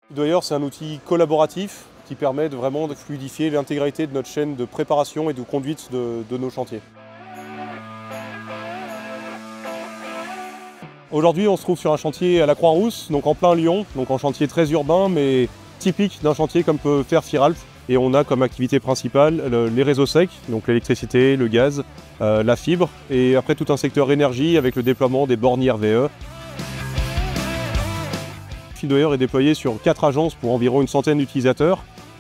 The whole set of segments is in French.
Feedwire, c'est un outil collaboratif qui permet vraiment de fluidifier l'intégrité de notre chaîne de préparation et de conduite de nos chantiers. Aujourd'hui, on se trouve sur un chantier à la Croix-Rousse, donc en plein Lyon, donc en chantier très urbain, mais typique d'un chantier comme peut faire Firalf. Et on a comme activité principale les réseaux secs, donc l'électricité, le gaz, la fibre, et après tout un secteur énergie avec le déploiement des bornes RVE. Feedwire est déployé sur 4 agences pour environ une centaine d'utilisateurs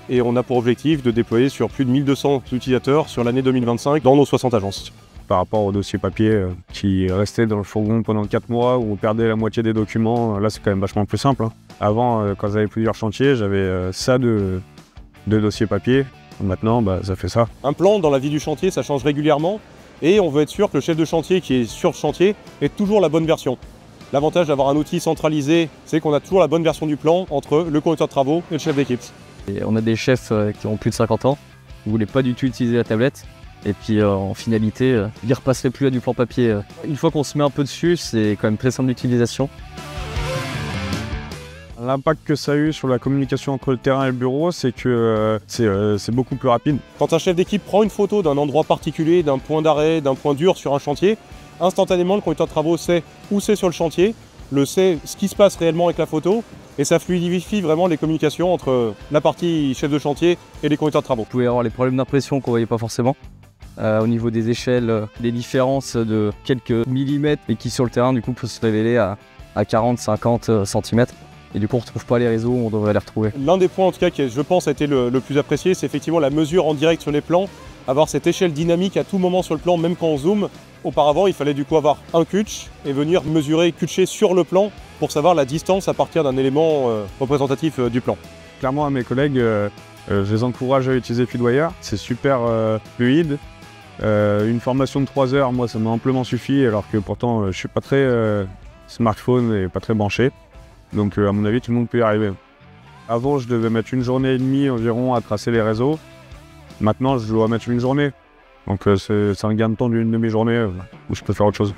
et on a pour objectif de déployer sur plus de 1200 utilisateurs sur l'année 2025 dans nos 60 agences. Par rapport au dossier papier qui restait dans le fourgon pendant 4 mois où on perdait la moitié des documents, là c'est quand même vachement plus simple. Avant, quand j'avais plusieurs chantiers, j'avais ça de dossiers papier. Maintenant, ça fait ça. Un plan dans la vie du chantier, ça change régulièrement et on veut être sûr que le chef de chantier qui est sur le chantier ait toujours la bonne version. L'avantage d'avoir un outil centralisé, c'est qu'on a toujours la bonne version du plan entre le conducteur de travaux et le chef d'équipe. On a des chefs qui ont plus de 50 ans, qui ne voulaient pas du tout utiliser la tablette. Et puis en finalité, ils ne repasseraient plus à du plan papier. Une fois qu'on se met un peu dessus, c'est quand même très simple d'utilisation. L'impact que ça a eu sur la communication entre le terrain et le bureau, c'est que c'est beaucoup plus rapide. Quand un chef d'équipe prend une photo d'un endroit particulier, d'un point d'arrêt, d'un point dur sur un chantier, instantanément le conducteur de travaux sait où c'est sur le chantier, sait ce qui se passe réellement avec la photo, et ça fluidifie vraiment les communications entre la partie chef de chantier et les conducteurs de travaux. Vous pouvez avoir les problèmes d'impression qu'on ne voyait pas forcément. Au niveau des échelles, des différences de quelques millimètres et qui sur le terrain du coup peut se révéler à 40-50 cm. Et du coup on ne retrouve pas les réseaux où on devrait les retrouver. L'un des points en tout cas qui je pense a été le plus apprécié, c'est effectivement la mesure en direct sur les plans, avoir cette échelle dynamique à tout moment sur le plan, même quand on zoome. Auparavant il fallait du coup avoir un cutch et venir mesurer, cutcher sur le plan pour savoir la distance à partir d'un élément représentatif du plan. Clairement à mes collègues, je les encourage à utiliser Feedwire, c'est super fluide. Une formation de 3 heures, moi ça m'a amplement suffi alors que pourtant je suis pas très smartphone et pas très branché. Donc à mon avis tout le monde peut y arriver. Avant je devais mettre 1 journée et demie environ à tracer les réseaux. Maintenant je dois mettre 1 journée. Donc c'est un gain de temps d'une demi-journée où je peux faire autre chose.